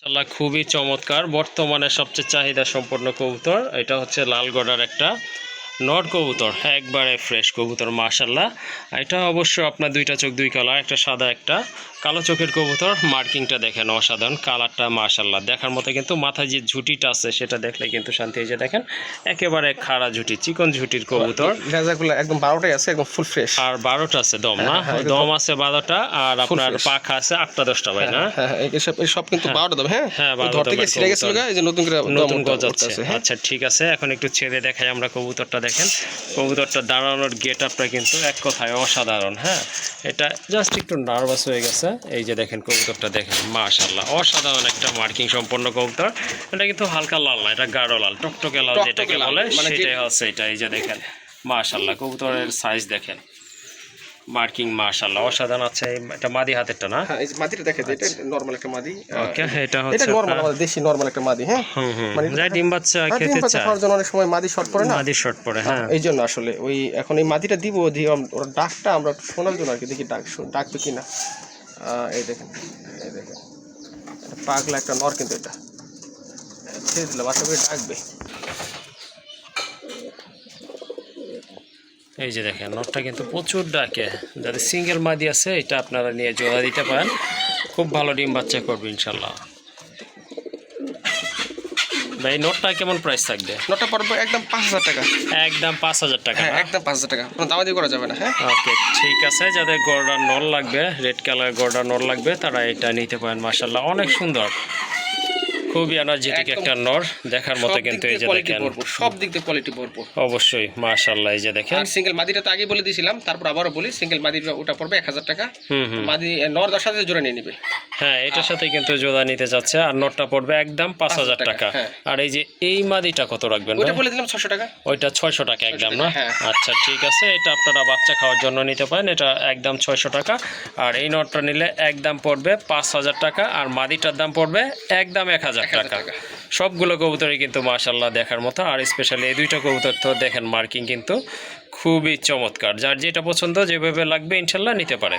মাশাআল্লাহ খুবই চমৎকার বর্তমানে সবচেয়ে চাহিদা সম্পন্ন কবুতর এটা হচ্ছে লালগড়ার একটা নর কবুতর একবারে ফ্রেশ কবুতর মাশাআল্লাহ। এটা অবশ্য আপনার দুইটা চোখ দুই কালার, একটা সাদা একটা কালো চোখের কবুতর। মার্কিংটা দেখেন অসাধারণ, কালারটা মাশাআল্লাহ দেখার মতো, কিন্তু মাথায় যে ঝুটিটা আছে সেটা দেখলে কিন্তু শান্তি। এই যে দেখেন একেবারে খাড়া ঝুটি, চিকন ঝুটির কবুতর। লেজারগুলো একদম 12টাই আছে, একদম ফুল ফ্রেশ। আর 12টা আছে দম না? দম আছে 12টা আর আপনার পাখা আছে 8টা 10টা ভাই না? হ্যাঁ সব কিন্তু 12টা দম। হ্যাঁ হ্যাঁ ধর থেকে ছিঁড়ে গেছে, এই যে নতুন করে নতুন গজাচ্ছে। আচ্ছা ঠিক আছে, এখন একটু ছেড়ে দেখাই আমরা কবুতরটা। দেখেন কবুতরটা দাঁড়ানোর গেট আপটা কিন্তু এক কথায় অসাধারণ। হ্যাঁ এটা জাস্ট একটু নার্ভাস হয়ে গেছে। এই যে দেখেন কবুতরটা দেখেন মাশাআল্লাহ অসাধারণ একটা মার্কিং সম্পন্ন কবুতর। এটা কিন্তু হালকা লাল না, এটা গাঢ় লাল, টকটকে লাল যেটাকে বলে সেটাই হচ্ছে এটা। এই যে দেখেন মাশাআল্লাহ কবুতরের সাইজ দেখেন, মার্কিং মাশাআল্লাহ অসাধারণ আছে। এটা মাদি হাতেরটা না? হ্যাঁ এই যে মাদিটা দেখেন, এটা নরমাল একটা মাদি। ওকে এটা হচ্ছে নরমাল, আমাদের দেশি নরমাল একটা মাদি। হ্যাঁ মানে যাই ডিম বাচ্চা খেতে চায়, খাওয়ার জন্য অনেক সময় মাদি শর্ট পড়ে না, মাদি শর্ট পড়ে। হ্যাঁ এই জন্য আসলে ওই এখন এই মাদিটা দিব, দিয়ে ওর ডাকটা আমরা শোনার জন্য আর কি, দেখি ডাকবে কিনা। এই দেখেন পাগলা একটা নর, কিন্তু এটা ছেড়ে দিলাম, আশা করি ডাকবে। এই যে দেখেন নটটা কিন্তু প্রচুর ডাকে। যাদের সিঙ্গেল মাদি আছে এটা আপনারা নিয়ে জোড়া দিতে পারেন, খুব ভালো ডিম বাচ্চা করবে ইনশাল্লাহ। ভাই নটটা কেমন প্রাইস থাকবে? নটটা পড়বে একদম 5000 টাকা। একদম 5000 টাকা? হ্যাঁ একদম 5000 টাকা, কোনো দামাদি করা যাবে না। হ্যাঁ ওকে ঠিক আছে, যাদের গর্ডার নল লাগবে, রেড কালার গর্ডার নল লাগবে, তারা এটা নিতে পারেন। মাশাআল্লাহ অনেক সুন্দর, খুবই এনার্জেটিক একটা নর দেখার মতো। কিন্তু এই যে দেখেন সব দিক দিয়ে কোয়ালিটি ভরপুর অবশ্যই মাশাআল্লাহ। এই যে দেখেন আর সিঙ্গেল মাদিটা তো আগে বলে দিয়েছিলাম, তারপর আবারও বলি, সিঙ্গেল মাদিটা ওটা পড়বে 1000 টাকা। মাদি নর 10,000 জোড়া নিয়ে নেবে। হ্যাঁ এটার সাথে কিন্তু জোড়া নিতে যাচ্ছে, আর নটটা পড়বে একদম 5000 টাকা। আর এই যে এই মাদিটা কত রাখবেন? ওটা বলে দিলাম 600 টাকা। ওইটা 600 টাকা একদম না? আচ্ছা ঠিক আছে, এটা আপনারা বাচ্চা খাওয়ার জন্য নিতে পারেন, এটা একদম 600 টাকা। আর এই নটটা নিলে একদম পড়বে 5000 টাকা, আর মাদিটার দাম পড়বে একদম 1000 টাকা। সবগুলো কবুতরই কিন্তু মাশাআল্লাহ দেখার মতো। আর স্পেশালি এই দুইটা কবুতর তো দেখেন মার্কিং কিন্তু খুবই চমৎকার। যার যেটা পছন্দ যেভাবে লাগবে ইনশাল্লাহ নিতে পারে।